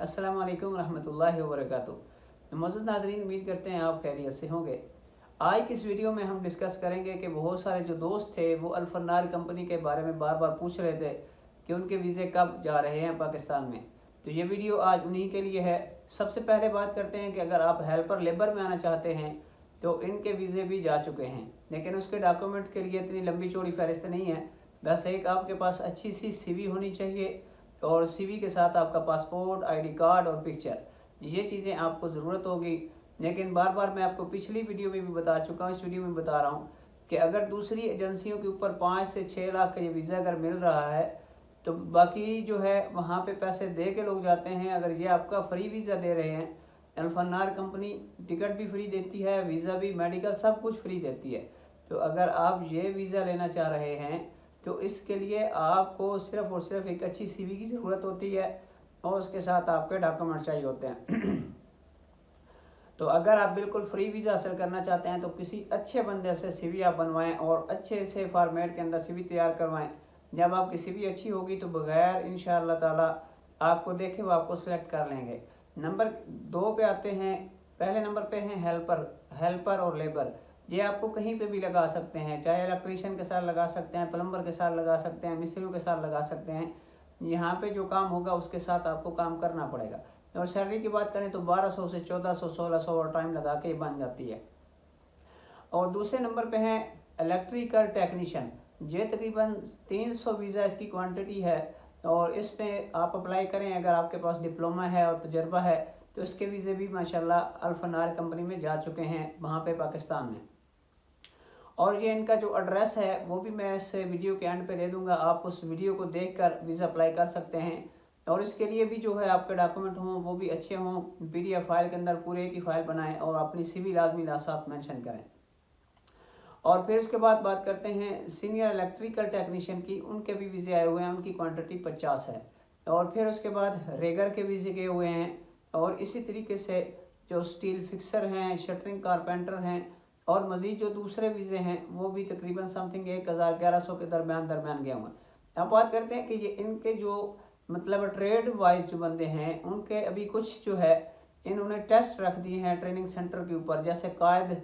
अस्सलाम वालेकुम रहमतुल्लाहि व बरकातुहू। मौजूद नादरीन, उम्मीद करते हैं आप खैरियत से होंगे। आज की इस वीडियो में हम डिस्कस करेंगे कि बहुत सारे जो दोस्त थे वो अल्फनार कंपनी के बारे में बार बार पूछ रहे थे कि उनके वीज़े कब जा रहे हैं पाकिस्तान में। तो ये वीडियो आज उन्हीं के लिए है। सबसे पहले बात करते हैं कि अगर आप हेल्पर लेबर में आना चाहते हैं तो इनके वीज़े भी जा चुके हैं, लेकिन उसके डॉक्यूमेंट के लिए इतनी लंबी चौड़ी फहरिस्त नहीं है। बस एक आपके पास अच्छी सी CV होनी चाहिए और CV के साथ आपका पासपोर्ट, ID कार्ड और पिक्चर, ये चीज़ें आपको ज़रूरत होगी। लेकिन बार बार मैं आपको पिछली वीडियो में भी बता चुका हूँ, इस वीडियो में बता रहा हूँ कि अगर दूसरी एजेंसियों के ऊपर 5 से 6 लाख का ये वीज़ा अगर मिल रहा है तो बाकी जो है वहाँ पे पैसे दे के लोग जाते हैं। अगर ये आपका फ्री वीज़ा दे रहे हैं, अल्फनार कंपनी टिकट भी फ्री देती है, वीज़ा भी, मेडिकल सब कुछ फ्री देती है। तो अगर आप ये वीज़ा लेना चाह रहे हैं तो इसके लिए आपको सिर्फ और सिर्फ एक अच्छी CV की ज़रूरत होती है और उसके साथ आपके डॉक्यूमेंट चाहिए होते हैं। तो अगर आप बिल्कुल फ्री वीज़ा हासिल करना चाहते हैं तो किसी अच्छे बंदे से CV आप बनवाएं और अच्छे से फॉर्मेट के अंदर CV तैयार करवाएं। जब आपकी CV अच्छी होगी तो बगैर इंशाअल्लाह ताला आपको देखे वो आपको सेलेक्ट कर लेंगे। नंबर 2 पे आते हैं। पहले नंबर पे हैं हेल्पर और लेबर। ये आपको कहीं पे भी लगा सकते हैं, चाहे इलेक्ट्रीशियन के साथ लगा सकते हैं, प्लम्बर के साथ लगा सकते हैं, मिस्त्रियों के साथ लगा सकते हैं। यहाँ पे जो काम होगा उसके साथ आपको काम करना पड़ेगा। और सैलरी की बात करें तो 1200 से 1400 1600 और टाइम लगा के बन जाती है। और दूसरे नंबर पे हैं इलेक्ट्रिकल टेक्नीशियन। ये तकरीबन 300 वीज़ा इसकी क्वांटिटी है और इस पे आप अप्लाई करें। अगर आपके पास डिप्लोमा है और तजर्बा है तो इसके वीज़े भी माशाल्लाह अल्फनार कंपनी में जा चुके हैं वहाँ पे पाकिस्तान में। और ये इनका जो एड्रेस है वो भी मैं इस वीडियो के एंड पे दे दूंगा, आप उस वीडियो को देखकर वीज़ा अप्लाई कर सकते हैं। और इसके लिए भी जो है आपके डॉक्यूमेंट हों वो भी अच्छे हों, PDF फाइल के अंदर पूरे की फाइल बनाएं और अपनी CV लाजमी साथ मेंशन करें। और फिर उसके बाद बात करते हैं सीनियर इलेक्ट्रिकल टेक्नीशियन की। उनके भी वीज़े आए हुए हैं, उनकी क्वांटिटी 50 है। और फिर उसके बाद रेगर के वीज़े गए हुए हैं। और इसी तरीके से जो स्टील फिक्सर हैं, शटरिंग कारपेंटर हैं और मज़ीद जो दूसरे वीज़े हैं वो भी तकरीबन समथिंग 1000-1100 के दरमियान गए हुए हैं। अब बात करते हैं कि ये इनके जो मतलब ट्रेड वाइज जो बंदे हैं उनके अभी कुछ जो है इन्होंने टेस्ट रख दिए हैं ट्रेनिंग सेंटर के ऊपर, जैसे कायद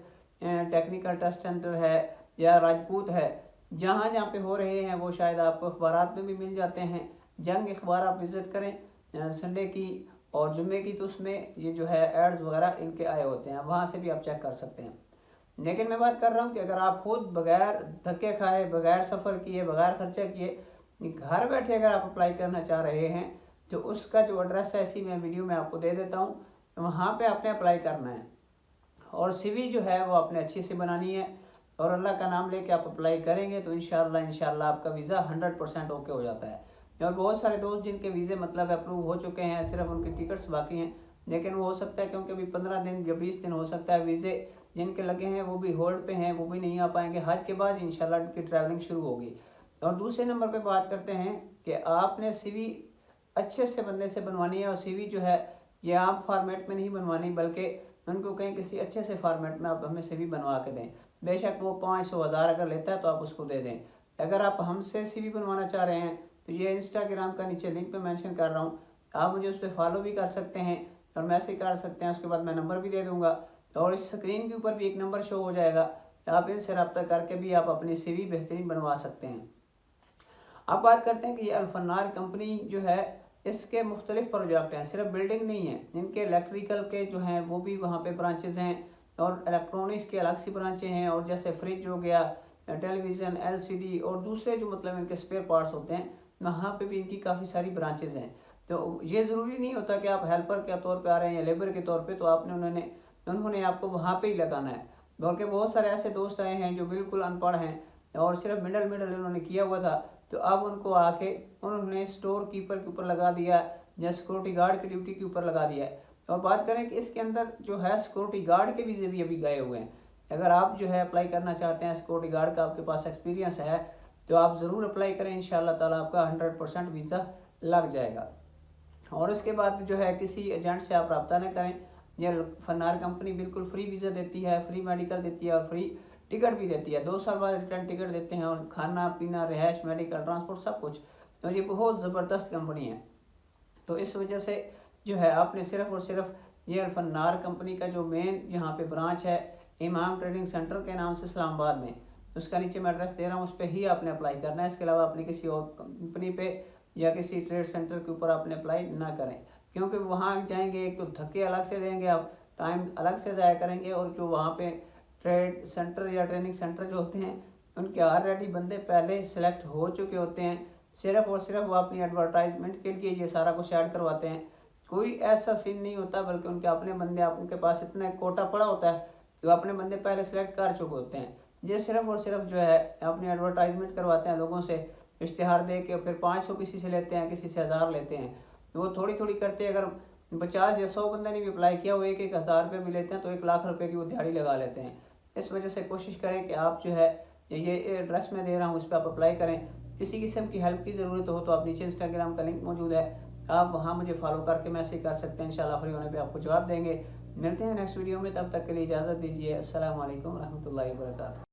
टेक्निकल टेस्ट सेंटर है या राजपूत है। जहाँ जहाँ पे हो रहे हैं वो शायद आपको अखबारात में भी मिल जाते हैं। जंग अखबार आप विज़िट करें संडे की और जुम्मे की, तो उसमें ये जो है एड्स वगैरह इनके आए होते हैं, वहाँ से भी आप चेक कर सकते हैं। लेकिन मैं बात कर रहा हूँ कि अगर आप खुद बगैर धक्के खाए, बगैर सफ़र किए, बगैर खर्चे किए घर बैठे अगर आप अप्लाई करना चाह रहे हैं तो उसका जो एड्रेस है इसी मैं वीडियो में आपको दे देता हूँ। वहाँ पे आपने अप्लाई करना है और CV जो है वो आपने अच्छी से बनानी है और अल्लाह का नाम लेके आप अप्लाई करेंगे तो इंशाल्लाह आपका वीज़ा 100% ओके हो जाता है। और बहुत सारे दोस्त जिनके वीज़े मतलब अप्रूव हो चुके हैं, सिर्फ उनके टिकट्स बाकी हैं, लेकिन वो हो सकता है क्योंकि अभी 15 दिन या 20 दिन हो सकता है वीज़े जिनके लगे हैं वो भी होल्ड पे हैं, वो भी नहीं आ पाएंगे। हज के बाद इंशाल्लाह उनकी ट्रैवलिंग शुरू होगी। और दूसरे नंबर पे बात करते हैं कि आपने CV अच्छे से बंदे से बनवानी है और CV जो है ये आम फॉर्मेट में नहीं बनवानी, बल्कि उनको कहें किसी अच्छे से फॉर्मेट में आप हमें CV बनवा के दें। बेशक वो 500-1000 अगर लेता है तो आप उसको दे दें। अगर आप हमसे CV बनवाना चाह रहे हैं तो ये इंस्टाग्राम का नीचे लिंक पे मेंशन कर रहा हूँ, आप मुझे उस पर फॉलो भी कर सकते हैं और मैसेज कर सकते हैं। उसके बाद मैं नंबर भी दे दूँगा और इस स्क्रीन के ऊपर भी एक नंबर शो हो जाएगा, आप इनसे रब्ता करके भी आप अपनी CV बेहतरीन बनवा सकते हैं। अब बात करते हैं कि ये अल्फनार कंपनी जो है इसके मुख्तलिफ प्रोजेक्ट हैं, सिर्फ बिल्डिंग नहीं है, इनके इलेक्ट्रिकल के जो हैं वो भी वहाँ पे ब्रांचेज हैं और इलेक्ट्रॉनिक्स के अलग सी ब्रांचें हैं। और जैसे फ्रिज हो गया, टेलीविज़न, LCD और दूसरे जो मतलब इनके स्पेयर पार्ट्स होते हैं वहाँ पे भी इनकी काफ़ी सारी ब्रांचेज हैं। तो ये ज़रूरी नहीं होता कि आप हेल्पर के तौर पर आ रहे हैं या लेबर के तौर पर तो उन्होंने आपको वहाँ पर ही लगाना है, बल्कि बहुत सारे ऐसे दोस्त आए हैं जो बिल्कुल अनपढ़ हैं और सिर्फ मिडल उन्होंने किया हुआ था, तो अब उनको आके उन्होंने स्टोर कीपर के ऊपर लगा दिया या सिक्योरिटी गार्ड की ड्यूटी के ऊपर लगा दिया है। और बात करें कि इसके अंदर जो है सिक्योरिटी गार्ड के वीज़े भी अभी गए हुए हैं। अगर आप जो है अप्लाई करना चाहते हैं, सिक्योरिटी गार्ड का आपके पास एक्सपीरियंस है तो आप ज़रूर अप्लाई करें, इंशाल्लाह ताला आपका 100% वीज़ा लग जाएगा। और उसके बाद जो है किसी एजेंट से आप रब्ता न करें। यह फनार कंपनी बिल्कुल फ्री वीज़ा देती है, फ्री मेडिकल देती है और फ्री टिकट भी देती है। 2 साल बाद रिटर्न टिकट देते हैं और खाना पीना, रिहाइश, मेडिकल, ट्रांसपोर्ट सब कुछ। तो ये बहुत ज़बरदस्त कंपनी है। तो इस वजह से जो है आपने सिर्फ और सिर्फ ये अल्फनार कंपनी का जो मेन यहाँ पे ब्रांच है इमाम ट्रेडिंग सेंटर के नाम से इस्लामाबाद में, उसका नीचे मैं एड्रेस दे रहा हूँ, उस पर ही आपने अप्लाई करना है। इसके अलावा आपने किसी और कंपनी पे या किसी ट्रेड सेंटर के ऊपर आपने अप्लाई ना करें, क्योंकि वहाँ जाएंगे एक तो धक्के अलग से देंगे आप, टाइम अलग से ज़ाया करेंगे, और जो वहाँ पे ट्रेड सेंटर या ट्रेनिंग सेंटर जो होते हैं उनके ऑलरेडी बंदे पहले सेलेक्ट हो चुके होते हैं। सिर्फ और सिर्फ वो अपनी एडवर्टाइजमेंट के लिए ये सारा कुछ ऐड करवाते हैं। कोई ऐसा सीन नहीं होता, बल्कि उनके अपने बंदे, आप उनके पास इतना कोटा पड़ा होता है जो अपने बंदे पहले सेलेक्ट कर चुके होते हैं। ये सिर्फ और सिर्फ जो है अपनी एडवर्टाइजमेंट करवाते हैं लोगों से, इश्तिहार दे के फिर 500 किसी से लेते हैं, किसी से 1000 लेते हैं। वो थोड़ी थोड़ी करते हैं, अगर 50 या 100 बंदे ने भी अप्लाई किया, वो 1-1 हज़ार रुपये भी लेते हैं, तो 1 लाख रुपए की वो दिहाड़ी लगा लेते हैं। इस वजह से कोशिश करें कि आप जो है ये एड्रेस में दे रहा हूँ, उस पर आप अप्लाई करें। किसी किस्म की हेल्प की ज़रूरत हो तो आप नीचे इंस्टाग्राम का लिंक मौजूद है, आप वहाँ मुझे फॉलो करके मैसेज कर सकते हैं। इंशाल्लाह फ्री होने पे आपको जवाब देंगे। मिलते हैं नेक्स्ट वीडियो में, तब तक के लिए इजाज़त दीजिए। अस्सलाम वालेकुम रहमतुल्लाहि व बरकातहू।